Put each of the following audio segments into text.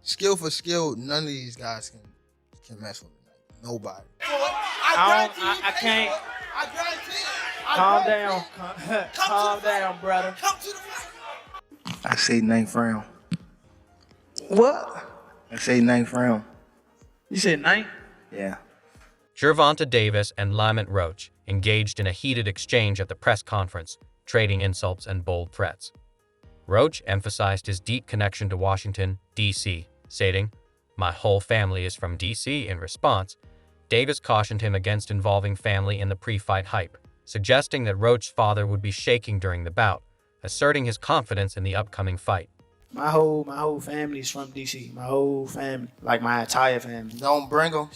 skill for skill, none of these guys can mess with me. Like, nobody. I can't. I guarantee it. Calm down. Calm down, brother. Come to the fight. I say ninth round. What? I say ninth round. You said ninth? Yeah. Gervonta Davis and Lamont Roach engaged in a heated exchange at the press conference, trading insults and bold threats. Roach emphasized his deep connection to Washington, D.C., stating, "My whole family is from D.C." In response, Davis cautioned him against involving family in the pre-fight hype, suggesting that Roach's father would be shaking during the bout, asserting his confidence in the upcoming fight. My whole family's from DC. My whole family, like my entire family. Don't bring them.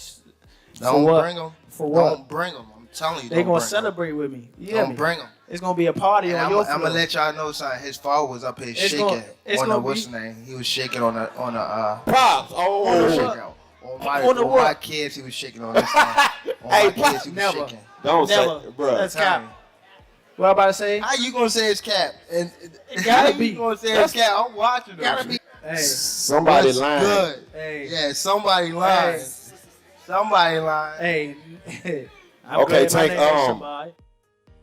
For what? Bring them. For what? Don't bring them. I'm telling you, They gonna celebrate with me. You hear Don't me? bring them. It's gonna be a party on your floor. I'm gonna let y'all know something. His father was up here shaking on the what's the name? He was shaking on the props. On my kids, he was shaking on this thing. On my kids, he was never. shaking. Don't Never. say, bro. That's cap. What I about to say? How you gonna say it's cap? And It gotta be. You gonna say it's cap? I'm watching it. Gotta be. Hey. Somebody What's lying. good? Hey. Yeah, somebody lying. Hey. Somebody lying. Hey. I'm Okay, glad my take, name is somebody.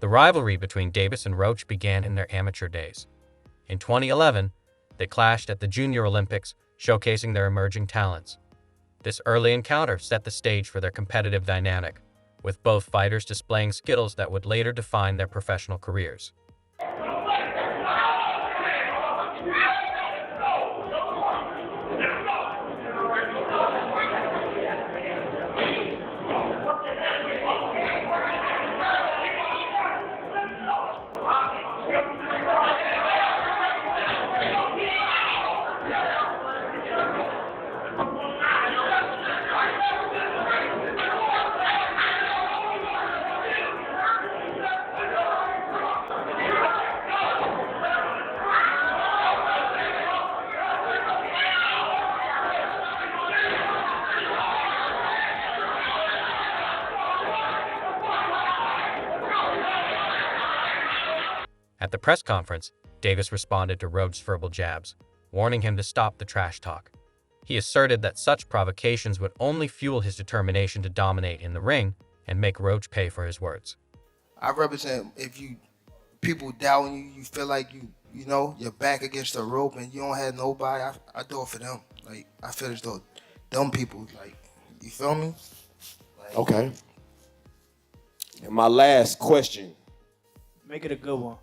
The rivalry between Davis and Roach began in their amateur days. In 2011, they clashed at the Junior Olympics, showcasing their emerging talents. This early encounter set the stage for their competitive dynamic, with both fighters displaying skills that would later define their professional careers. At the press conference, Davis responded to Roach's verbal jabs, warning him to stop the trash talk. He asserted that such provocations would only fuel his determination to dominate in the ring and make Roach pay for his words. I represent if people doubting you, you feel like you're back against the rope and you don't have nobody. I do it for them. Like I feel as though them people, like, you feel me? Like, Okay. And my last question. Make it a good one.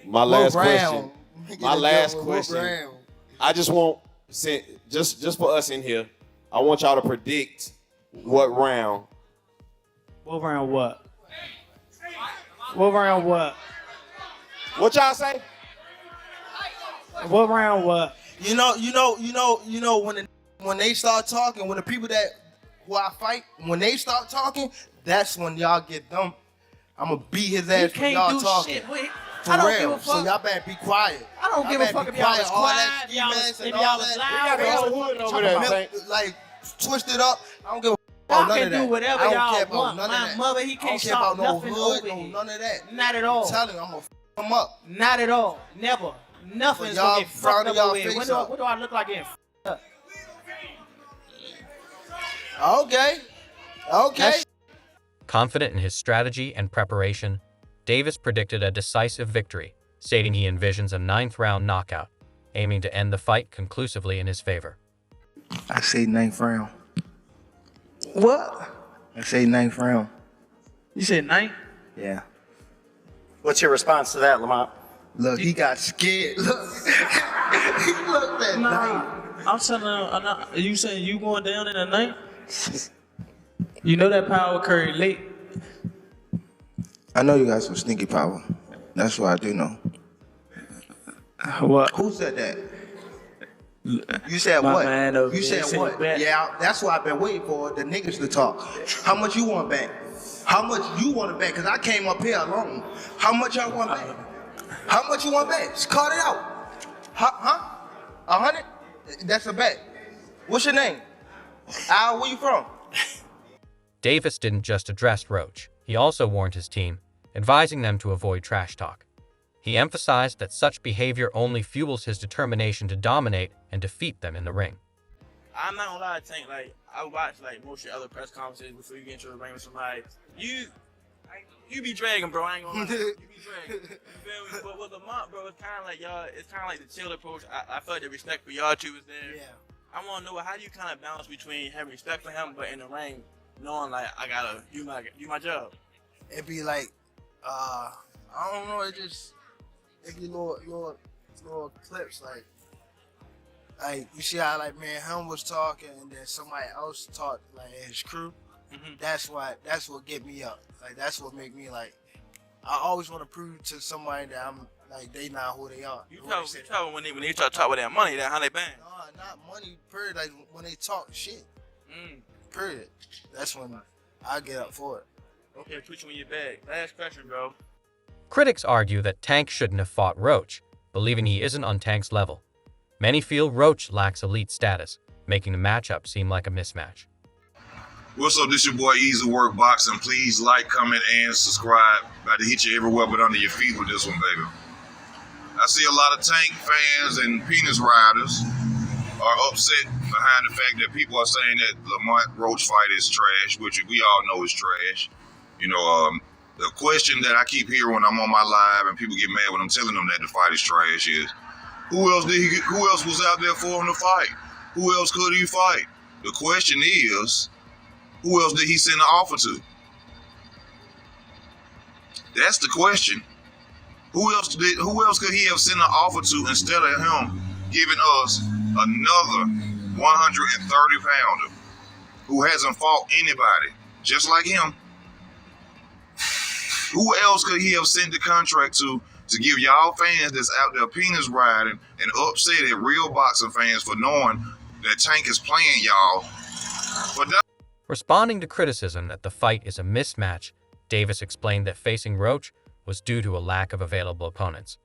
My last round. question. My last question. I just want, just for us in here, I want y'all to predict what round. What round what? What round what? What y'all say? What round what? You know when they start talking, when the people who I fight, when they start talking, that's when y'all get them. I'm gonna beat his ass when y'all talking. Shit. For I don't real. give a fuck. So y'all better be quiet. I don't give a fuck if y'all was quiet, if y'all was loud. We got the hood over there, Tank. Like twist it up. I don't give a fuck Y'all about none can of that. do whatever I don't y'all care about want. none of My that. mother, he I don't can't care about stop no nothing hood, over no here. none of that. Not at all. I'm telling you, I'm gonna f them up. Not at all. Never. Nothing's But y'all gonna get fucked frowning up y'all over here. face What do I look like getting fucked up? Okay. Confident in his strategy and preparation, Davis predicted a decisive victory, stating he envisions a 9th-round knockout, aiming to end the fight conclusively in his favor. I say ninth round. What? I say ninth round. You said ninth? Yeah. What's your response to that, Lamont? Look, he got scared. Look. He looked at Nah. I'm telling you, you saying you going down in the night? You know that power curry late. I know you got some sneaky power. That's what I do know. What? Who said that? You said My what? man over You there said said what? bet. Yeah, that's why I've been waiting for the niggas to talk. How much you want back? How much you want to bet? Because I came up here alone. How much y'all want back? How much you want back? Just cut it out. Huh? 100? That's a bet. What's your name? Al, where you from? Davis didn't just address Roach, he also warned his team, advising them to avoid trash talk. He emphasized that such behavior only fuels his determination to dominate and defeat them in the ring. I'm not gonna lie, Tank. Like, I watch like most of your other press conferences before you get into the ring with somebody. You be dragging, bro. I ain't gonna lie. You be dragging. You feel me? But with Lamont, bro, it's kind of like y'all. It's kind of like the chill approach. I feel like the respect for y'all two is there. Yeah. I want to know how do you kind of balance between having respect for him, but in the ring, knowing like I gotta do my job. It'd be like, I don't know. It be little clips like you see how like man him was talking and then somebody else talked like his crew. Mm-hmm. That's what get me up. Like that's what make me like. I always want to prove to somebody that I'm like they not who they are. You tell when they start talking about that money, that how they bang. Nah, not money. Period. Like when they talk shit. Period. That's when I get up for it. Okay, put you in your bag. Last question, bro. Critics argue that Tank shouldn't have fought Roach, believing he isn't on Tank's level. Many feel Roach lacks elite status, making the matchup seem like a mismatch. What's up, this your boy Easy Work Boxing. Please like, comment, and subscribe. About to hit you everywhere but under your feet with this one, baby. I see a lot of Tank fans and penis riders are upset behind the fact that people are saying that Lamont Roach fight is trash, which we all know is trash. You know, the question that I keep hearing when I'm on my live and people get mad when I'm telling them that the fight is trash is, who else was out there for him to fight? Who else could he fight? The question is, who else did he send an offer to? That's the question. Who else could he have sent an offer to instead of him giving us another 130-pounder who hasn't fought anybody just like him? Who else could he have sent the contract to give y'all fans that's out there penis riding and upset at real boxing fans for knowing that Tank is playing y'all? Responding to criticism that the fight is a mismatch, Davis explained that facing Roach was due to a lack of available opponents.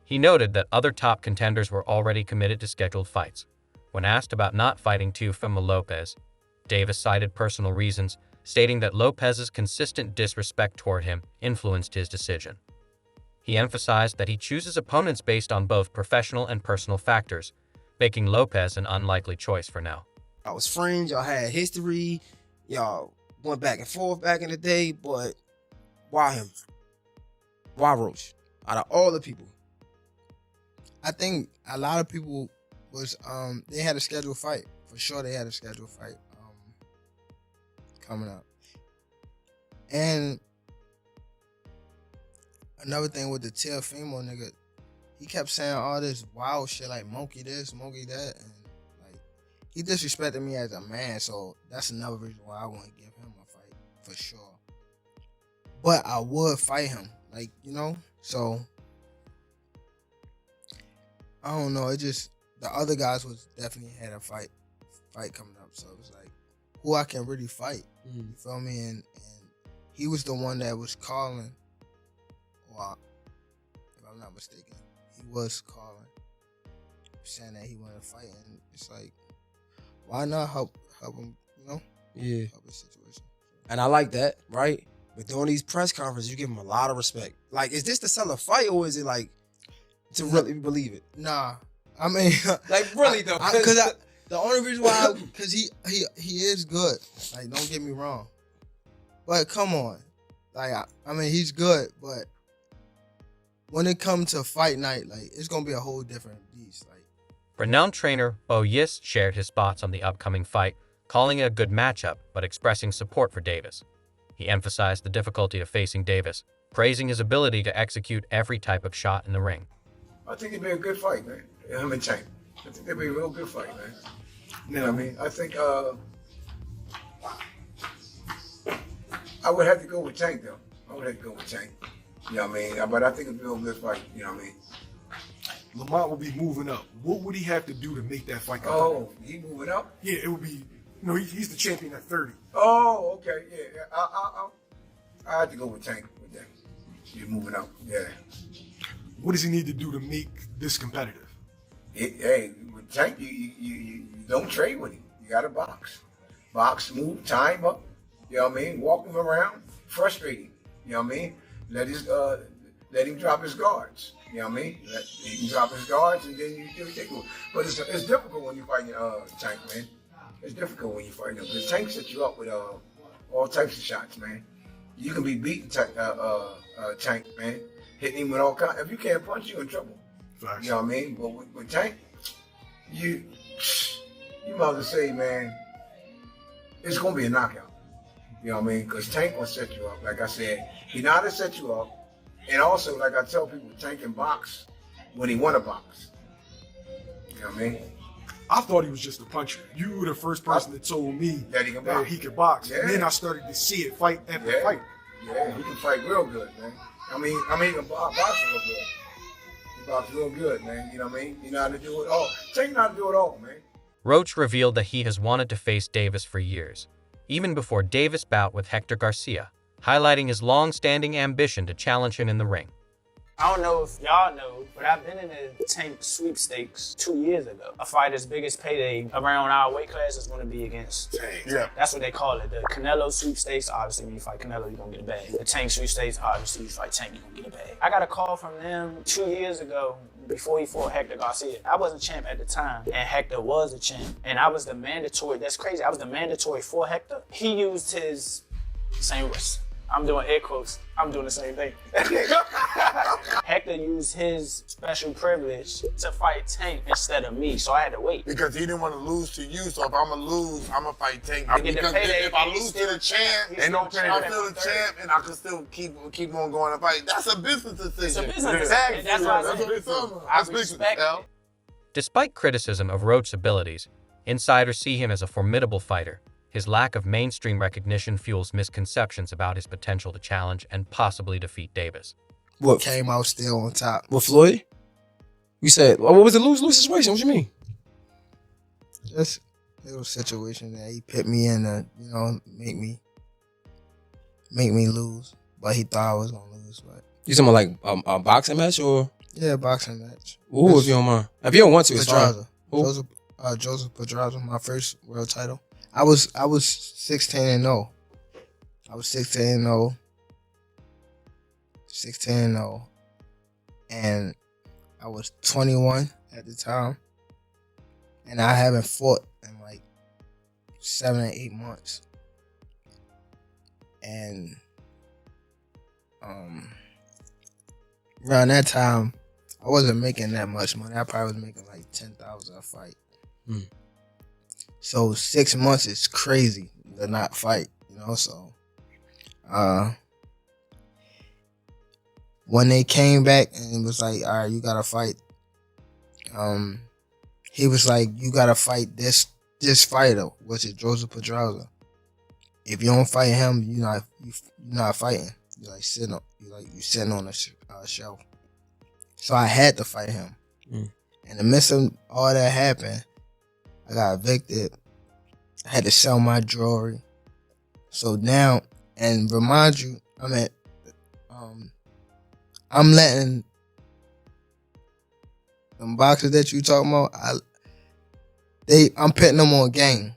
He noted that other top contenders were already committed to scheduled fights. When asked about not fighting Teofimo Lopez, Davis cited personal reasons, stating that Lopez's consistent disrespect toward him influenced his decision. He emphasized that he chooses opponents based on both professional and personal factors, making Lopez an unlikely choice for now. I was friends, y'all had history, y'all went back and forth back in the day, but why him? Why Roach? Out of all the people. I think a lot of people was they had a scheduled fight. For sure they had a scheduled fight coming up. And another thing with the Teofimo nigga, he kept saying all this wild shit like monkey this, monkey that, and like he disrespected me as a man, so that's another reason why I want to give him a fight for sure. But I would fight him, like, you know, so I don't know. It just the other guys was definitely had a fight coming up, so it was like who I can really fight. You feel me? And he was the one that was calling. Well, if I'm not mistaken, he was calling, saying that he wanted to fight, and it's like, why not help him? You know? Yeah. Help his situation. And I like that, right? But during these press conferences, you give him a lot of respect. Like, is this to sell a fight or is it like to really believe it? Nah, I mean, Like really though, because the only reason why, because he is good. Like, don't get me wrong, but come on, like I mean, he's good, but when it comes to fight night, like it's gonna be a whole different beast. Like, Renowned trainer Bo Yis shared his thoughts on the upcoming fight, calling it a good matchup but expressing support for Davis. He emphasized the difficulty of facing Davis, praising his ability to execute every type of shot in the ring. I think it'd be a good fight, man. Him and Tank. I think it'd be a real good fight, man. You know what I mean? I think I would have to go with Tank, though. I would have to go with Tank. You know what I mean? But I think it'd be a real good fight. You know what I mean? Lamont will be moving up. What would he have to do to make that fight come? Oh, he moving up? Yeah, it would be, you know, he's the champion at 30. Oh, okay, yeah. I have to go with Tank with that. You're moving up, yeah. What does he need to do to make this competitive? Hey, with Tank, you don't trade with him. You got to box. Box, move, tie him up. You know what I mean? Walk him around, frustrate him. You know what I mean? Let him drop his guards. You know what I mean? He can drop his guards and then you take it. But it's difficult when you fight Tank, man. It's difficult when you fight him because Tank sets you up with all types of shots, man. You can be beating Tank, man. Hitting him with all kinds. If you can't punch, you in trouble. Facts. You know what I mean? But with Tank, you might as well say, man, it's gonna be a knockout. You know what I mean? Because Tank gonna set you up. Like I said, he know how to set you up. And also, like I tell people, Tank can box when he want to box. You know what I mean? I thought he was just a puncher. You were the first person that told me that he could box. Yeah. And then I started to see it fight after fight. Yeah, he can fight real good, man. I mean, he can box real good. He boxes real good, man. You know what I mean? You know how to do it all. Tank know how to do it all, man. Roach revealed that he has wanted to face Davis for years, even before Davis' bout with Hector Garcia, highlighting his long-standing ambition to challenge him in the ring. I don't know if y'all know, but I've been in the Tank sweepstakes 2 years ago. A fighter's biggest payday around our weight class is going to be against Tank. Yeah. That's what they call it. The Canelo sweepstakes, obviously when you fight Canelo, you're going to get a bag. The Tank sweepstakes, obviously you fight Tank, you're going to get a bag. I got a call from them 2 years ago before he fought Hector Garcia. I wasn't champ at the time, and Hector was the champ. And I was the mandatory, that's crazy, I was the mandatory for Hector. He used his same wrist. I'm doing air quotes. I'm doing the same thing. Hector used his special privilege to fight Tank instead of me, so I had to wait. Because he didn't want to lose to you, so if I'm going to lose, I'm going to fight Tank. I get the because payday, if I lose to the champ, ain't no payday. I'm still the champ, and I can still keep on going and fight. That's a business decision. It's a business decision. That's what I respect it. Despite criticism of Roach's abilities, insiders see him as a formidable fighter. His lack of mainstream recognition fuels misconceptions about his potential to challenge and possibly defeat Davis. What came out still on top? With Floyd? You said, what was the lose-lose situation? What you mean? Just a little situation that he put me in to, make me lose. But he thought I was gonna lose. But You talking about like a boxing match or? Yeah, a boxing match. Ooh, if you don't mind. If you don't want to, it's fine. Joseph Pedraza, my first world title. I was 16-0. I was 16-0. 16-0. And I was 21 at the time. And I haven't fought in like 7 or 8 months. And around that time, I wasn't making that much money. I probably was making like $10,000 a fight. So 6 months is crazy to not fight, so when they came back and it was like, all right, you gotta fight, he was like, you gotta fight this fighter, which is Joseph Pedraza. If you don't fight him, you're not fighting. You're like sitting on a shelf. So I had to fight him. In the midst of all that happened, I got evicted. I had to sell my jewelry. So now, and remind you, I'm letting them boxers that you talking about, I'm putting them on game.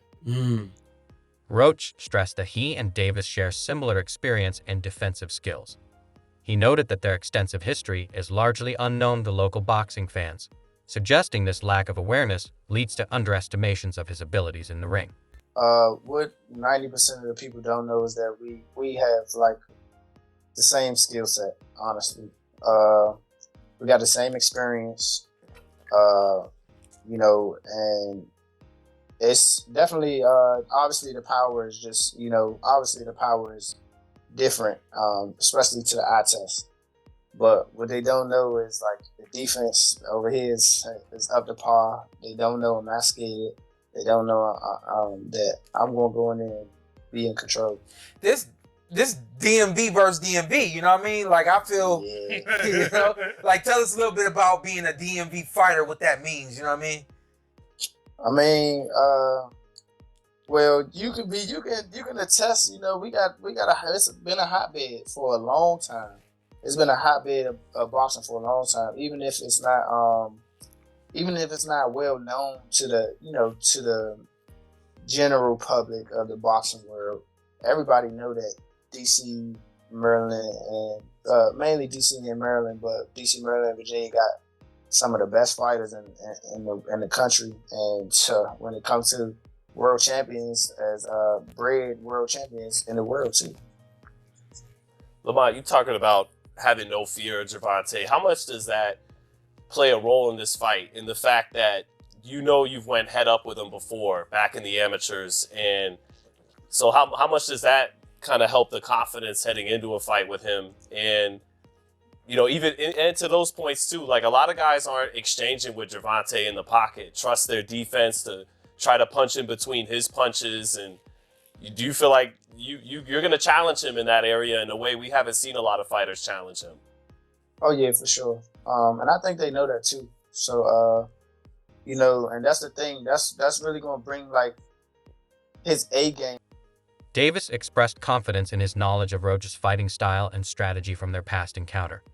Roach stressed that he and Davis share similar experience and defensive skills. He noted that their extensive history is largely unknown to local boxing fans, suggesting this lack of awareness leads to underestimations of his abilities in the ring. What 90% of the people don't know is that we have like the same skill set, honestly. We got the same experience, and it's definitely, obviously the power is just, obviously the power is different, especially to the eye test. But what they don't know is like the defense over here is up to par. They don't know I'm not scared. They don't know that I'm going to go in there and be in control. This DMV versus DMV, you know what I mean? Like I feel, like tell us a little bit about being a DMV fighter, what that means, you know what I mean? Well, you can attest, it's been a hotbed for a long time. It's been a hotbed of boxing for a long time, even if it's not well known to the general public of the boxing world. Everybody know that DC Maryland, and mainly DC and Maryland, but DC, Maryland, and Virginia got some of the best fighters in the country. And when it comes to world champions, as bred world champions in the world too. Lamont, you talking about having no fear of Gervonta. How much does that play a role in this fight, in the fact that you've went head up with him before back in the amateurs, and so how much does that kind of help the confidence heading into a fight with him? And even and to those points too, like a lot of guys aren't exchanging with Gervonta in the pocket, trust their defense to try to punch in between his punches. And do you feel like you're going to challenge him in that area in a way we haven't seen a lot of fighters challenge him? Oh yeah, for sure. And I think they know that too. So and that's the thing. That's really going to bring like his A game. Davis expressed confidence in his knowledge of Roach's fighting style and strategy from their past encounter.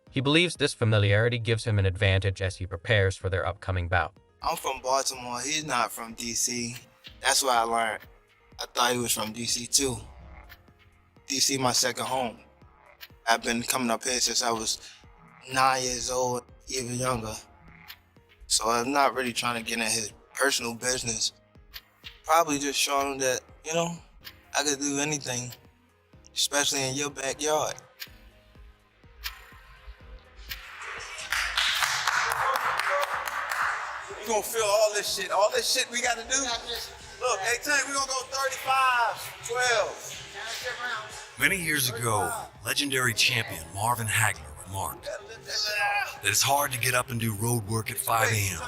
He believes this familiarity gives him an advantage as he prepares for their upcoming bout. I'm from Baltimore. He's not from DC. That's what I learned. I thought he was from DC too. DC my second home. I've been coming up here since I was 9 years old, even younger. So I'm not really trying to get in his personal business. Probably just showing him that, I could do anything, especially in your backyard. We're gonna feel all this shit we gotta do. Look, hey Tank, we're gonna go 35, 12. Many years ago, legendary champion Marvin Hagler remarked that it's hard to get up and do road work at 5 a.m.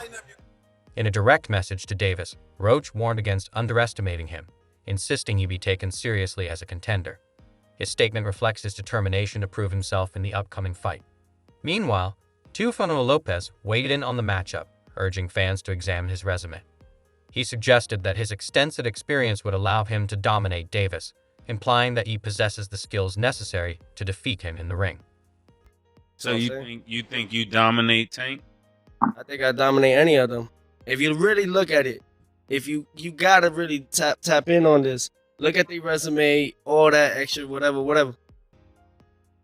In a direct message to Davis, Roach warned against underestimating him, insisting he be taken seriously as a contender. His statement reflects his determination to prove himself in the upcoming fight. Meanwhile, Teofimo Lopez weighed in on the matchup, urging fans to examine his resume. He suggested that his extensive experience would allow him to dominate Davis, implying that he possesses the skills necessary to defeat him in the ring. So you think you dominate Tank? I think I dominate any of them. If you really look at it, if you gotta really tap in on this, look at the resume, all that extra, whatever.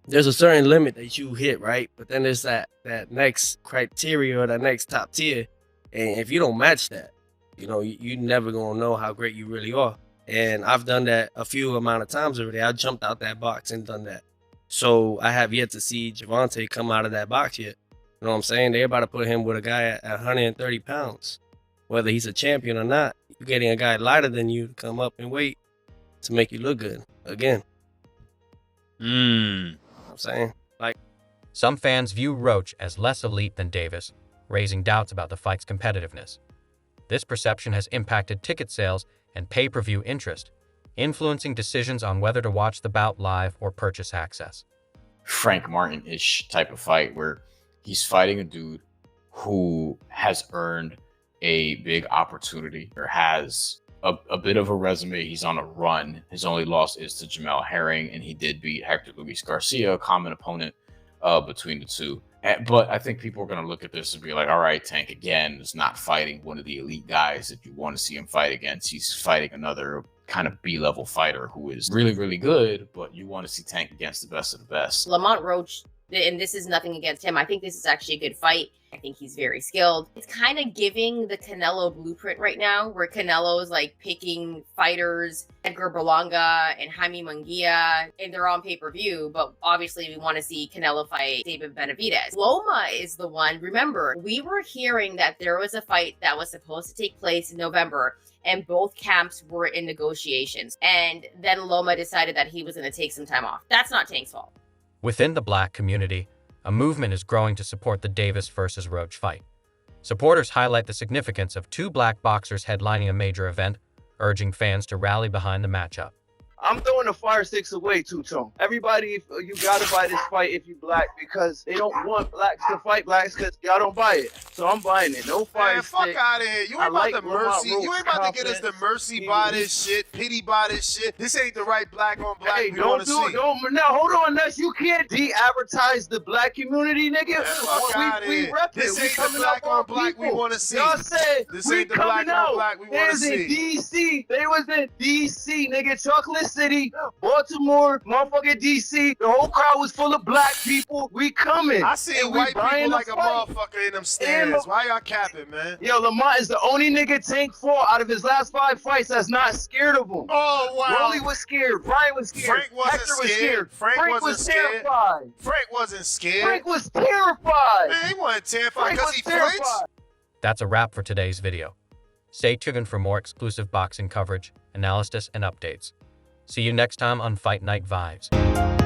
There's a certain limit that you hit, right? But then there's that next criteria or that next top tier. And if you don't match that, you never gonna know how great you really are. And I've done that a few amount of times already. I jumped out that box and done that. So I have yet to see Gervonta come out of that box yet. You know what I'm saying? They're about to put him with a guy at 130 pounds. Whether he's a champion or not, you're getting a guy lighter than you to come up and weight to make you look good again. You know what I'm saying? Some fans view Roach as less elite than Davis, raising doubts about the fight's competitiveness. This perception has impacted ticket sales and pay-per-view interest, influencing decisions on whether to watch the bout live or purchase access. Frank Martin-ish type of fight where he's fighting a dude who has earned a big opportunity or has a bit of a resume. He's on a run. His only loss is to Jamel Herring, and he did beat Hector Luis Garcia, a common opponent between the two. But I think people are going to look at this and be like, all right, Tank again is not fighting one of the elite guys that you want to see him fight against. He's fighting another kind of B-level fighter who is really, really good, but you want to see Tank against the best of the best. Lamont Roach, and this is nothing against him, I think this is actually a good fight. I think he's very skilled. It's kind of giving the Canelo blueprint right now, where Canelo is like picking fighters, Edgar Berlanga and Jaime Munguia, and they're on pay-per-view, but obviously we want to see Canelo fight David Benavidez. Loma is the one. Remember, we were hearing that there was a fight that was supposed to take place in November, and both camps were in negotiations. And then Loma decided that he was going to take some time off. That's not Tank's fault. Within the Black community, a movement is growing to support the Davis versus Roach fight. Supporters highlight the significance of two Black boxers headlining a major event, urging fans to rally behind the matchup. I'm throwing the fire sticks away, Two-Tone. Everybody, you gotta buy this fight if you Black, because they don't want Blacks to fight Blacks because y'all don't buy it. So I'm buying it. No fire stick. Fuck out of here. You ain't about to mercy. You ain't about to get us the mercy buy this shit, pity buy this shit. This ain't the right Black on Black Hey, we want to see. No, hold on, Nuts. You can't de-advertise the Black community, nigga. Fuck out of We here. rep it. This We ain't the coming Black up on Black we want to see. Y'all said this we ain't the Black coming on out. Black we They want to was in see. DC. They was in DC, nigga. Chocolate City, Baltimore, motherfucking DC. The whole crowd was full of black people. We coming. I seen white people like a motherfucker in them stands. Why y'all capping, man? Yo, Lamont is the only nigga Tank fought out of his last 5 fights that's not scared of him. Oh, wow. Rolly was scared. Brian was scared. Frank wasn't Hector was scared. Frank wasn't was scared. terrified. Frank wasn't scared. Frank was terrified. Man, he wasn't terrified Frank because was he terrified. flinched. That's a wrap for today's video. Stay tuned for more exclusive boxing coverage, analysis, and updates. See you next time on Fight Night Vibes.